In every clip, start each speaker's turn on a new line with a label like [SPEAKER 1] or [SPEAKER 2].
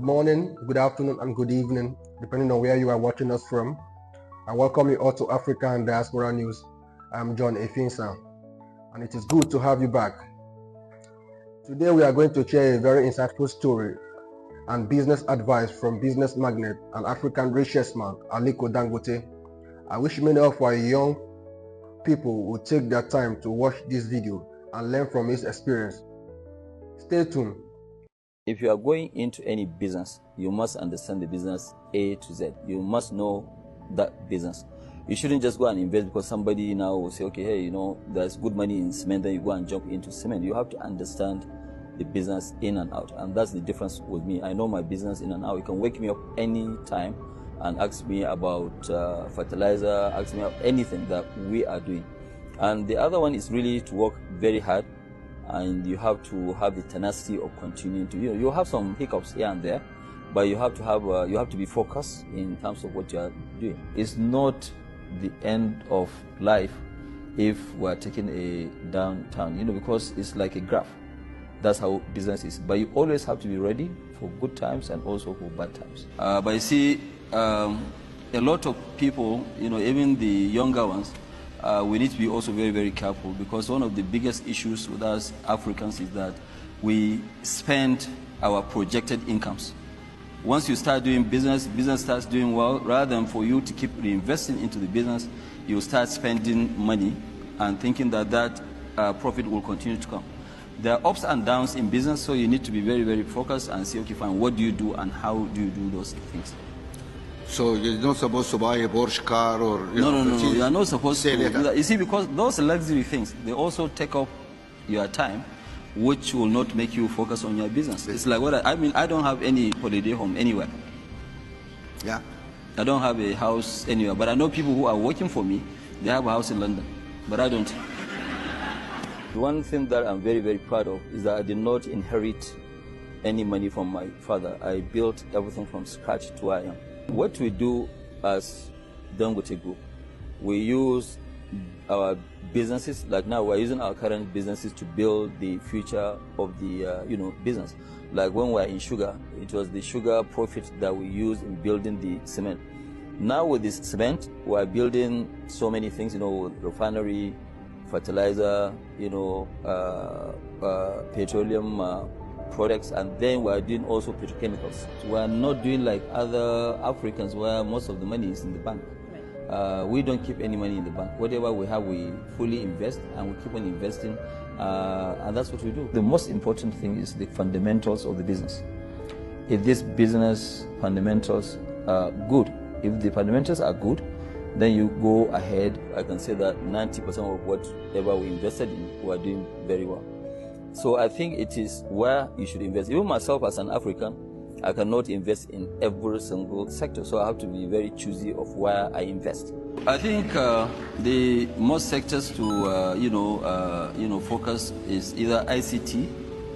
[SPEAKER 1] morning, good afternoon, and good evening, depending on where you are watching us from. I welcome you all to Africa and Diaspora News. I'm John Efinsa, and it is good to have you back. Today we are going to share a very insightful story and business advice from business magnate and African richest man, Aliko Dangote. I wish many of our young people will take their time to watch this video and learn from his experience. Stay tuned.
[SPEAKER 2] If you are going into any business, you must understand the business A to Z. You must know that business. You shouldn't just go and invest because somebody now will say, okay, hey, there's good money in cement, then you go and jump into cement. You have to understand the business in and out. And that's the difference with me. I know my business in and out. You can wake me up any time and ask me about fertilizer, ask me about anything that we are doing. And the other one is really to work very hard. And you have to have the tenacity of continuing to, you have some hiccups here and there, but you have to be focused in terms of what you are doing. It's not the end of life if we are taking a downturn, because it's like a graph. That's how business is. But you always have to be ready for good times and also for bad times. But you see, a lot of people, even the younger ones, we need to be also very, very careful, because one of the biggest issues with us Africans is that we spend our projected incomes. Once you start doing business starts doing well, rather than for you to keep reinvesting into the business, you start spending money and thinking that profit will continue to come. There are ups and downs in business, so you need to be very, very focused and say, okay, fine, what do you do and how do you do those things?
[SPEAKER 3] So you're not supposed to buy a Porsche car or...
[SPEAKER 2] No, you are not supposed to do that. You see, because those luxury things, they also take up your time, which will not make you focus on your business. It's like I don't have any holiday home anywhere.
[SPEAKER 3] Yeah.
[SPEAKER 2] I don't have a house anywhere, but I know people who are working for me, they have a house in London, but I don't. The one thing that I'm very, very proud of is that I did not inherit any money from my father. I built everything from scratch to where I am. What we do as Dangote Group, we use our businesses, like now we're using our current businesses to build the future of the business. Like when we're in sugar, it was the sugar profit that we used in building the cement. Now with this cement, we're building so many things, refinery, fertilizer, petroleum products, and then we are doing also petrochemicals. So we are not doing like other Africans where most of the money is in the bank. We don't keep any money in the bank. Whatever we have, we fully invest, and we keep on investing, and that's what we do. The most important thing is the fundamentals of the business. If this business fundamentals are good, if the fundamentals are good, then you go ahead. I can say that 90% of whatever we invested in, we are doing very well. So I think it is where you should invest. Even myself as an African, I cannot invest in every single sector. So I have to be very choosy of where I invest. I think the most sectors to focus is either ICT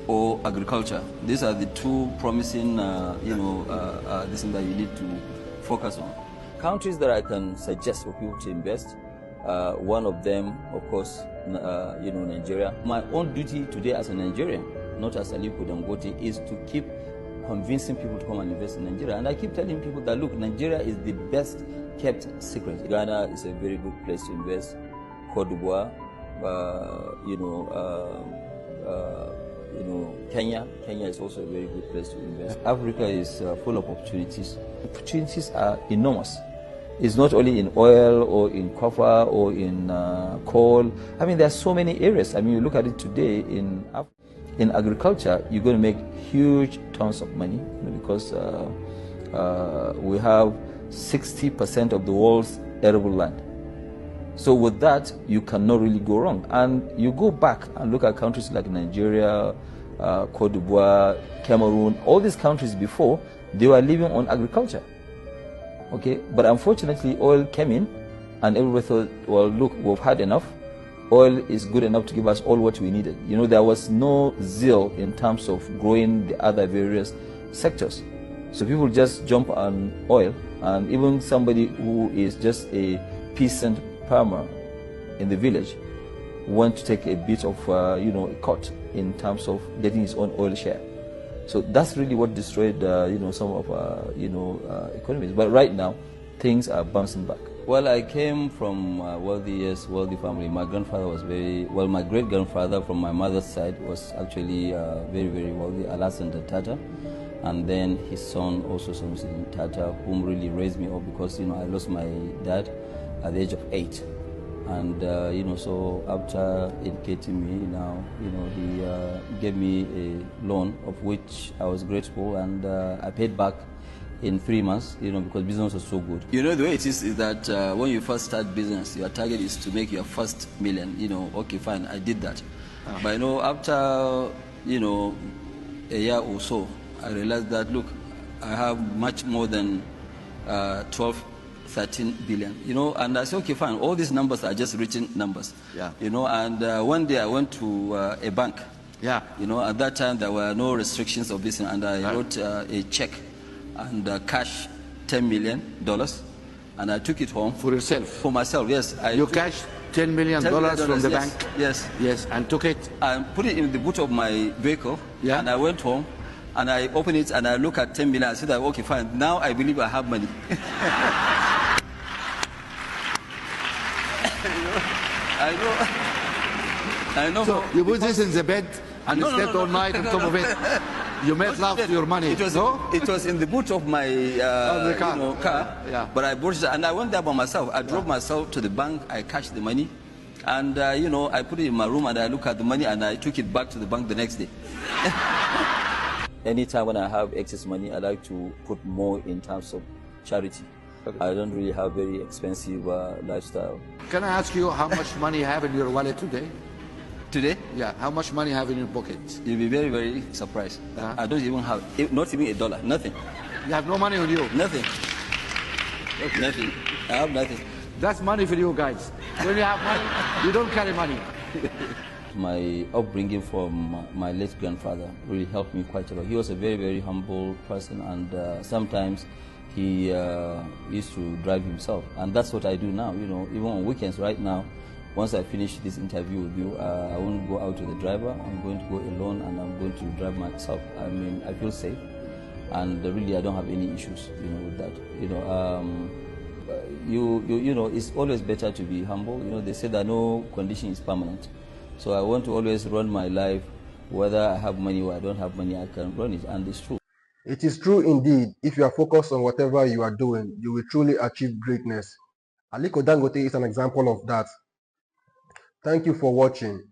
[SPEAKER 2] or agriculture. These are the two promising this thing that you need to focus on. Countries that I can suggest for people to invest. One of them, of course, Nigeria. My own duty today as a Nigerian, not as Aliko Dangote, is to keep convincing people to come and invest in Nigeria. And I keep telling people that, look, Nigeria is the best kept secret. Ghana is a very good place to invest. Cote d'Ivoire, Kenya is also a very good place to invest. Africa is full of opportunities. Opportunities are enormous. It's not only in oil or in copper or in coal. I mean, there are so many areas. I mean, you look at it today in agriculture, you're going to make huge tons of money, because we have 60% of the world's arable land. So with that, you cannot really go wrong. And you go back and look at countries like Nigeria, Cote d'Ivoire, Cameroon, all these countries before, they were living on agriculture. Okay, but unfortunately, oil came in, and everybody thought, well, look, we've had enough. Oil is good enough to give us all what we needed. There was no zeal in terms of growing the other various sectors. So people just jump on oil, and even somebody who is just a peasant farmer in the village want to take a bit of, a cut in terms of getting his own oil share. So that's really what destroyed, some of our, economies. But right now, things are bouncing back. Well, I came from a wealthy family. My grandfather was my great-grandfather from my mother's side was actually very, very wealthy, Alassane Tata. And then his son, also Sanusi Tata, whom really raised me up because, I lost my dad at the age of 8. And, so after educating me now, he gave me a loan of which I was grateful, and I paid back in 3 months, because business was so good. The way it is that when you first start business, your target is to make your first million. Okay, fine, I did that. Oh. But, after, a year or so, I realized that, look, I have much more than 12, 13 billion, and I said, okay, fine, all these numbers are just written numbers. Yeah. And one day I went to a bank. Yeah. At that time there were no restrictions of this, and I wrote a check and cash $10 million, and I took it home.
[SPEAKER 3] For yourself?
[SPEAKER 2] For myself, yes.
[SPEAKER 3] You cashed $10 million from the bank?
[SPEAKER 2] Yes.
[SPEAKER 3] Yes, and took it?
[SPEAKER 2] I put it in the boot of my vehicle, and I went home, and I opened it, and I looked at 10 million, I said, okay, fine, now I believe I have money. I know.
[SPEAKER 3] So you put this in the bed and slept all night on top of it. You made love to your money.
[SPEAKER 2] It was in the boot of my car.
[SPEAKER 3] Yeah.
[SPEAKER 2] But I bought it, and I went there by myself. I drove myself to the bank. I cashed the money, and I put it in my room, and I looked at the money, and I took it back to the bank the next day. Anytime when I have excess money, I like to put more in terms of charity. Okay. I don't really have very expensive lifestyle.
[SPEAKER 3] Can I ask you how much money you have in your wallet today?
[SPEAKER 2] Today?
[SPEAKER 3] Yeah, how much money you have in your pocket?
[SPEAKER 2] You'll be very, very surprised. I don't even have, not even $1, nothing.
[SPEAKER 3] You have no money on you?
[SPEAKER 2] Nothing. Okay. Nothing. I have nothing.
[SPEAKER 3] That's money for you guys. When you have money, you don't carry money.
[SPEAKER 2] My upbringing from my late grandfather really helped me quite a lot. He was a very, very humble person, and sometimes he used to drive himself, and that's what I do now. Even on weekends. Right now, once I finish this interview with you, I won't go out with the driver. I'm going to go alone, and I'm going to drive myself. I mean, I feel safe, and really, I don't have any issues, with that. It's always better to be humble. They say that no condition is permanent, so I want to always run my life, whether I have money or I don't have money. I can run it, and it's true.
[SPEAKER 1] It is true indeed. If you are focused on whatever you are doing, you will truly achieve greatness. Aliko Dangote is an example of that. Thank you for watching.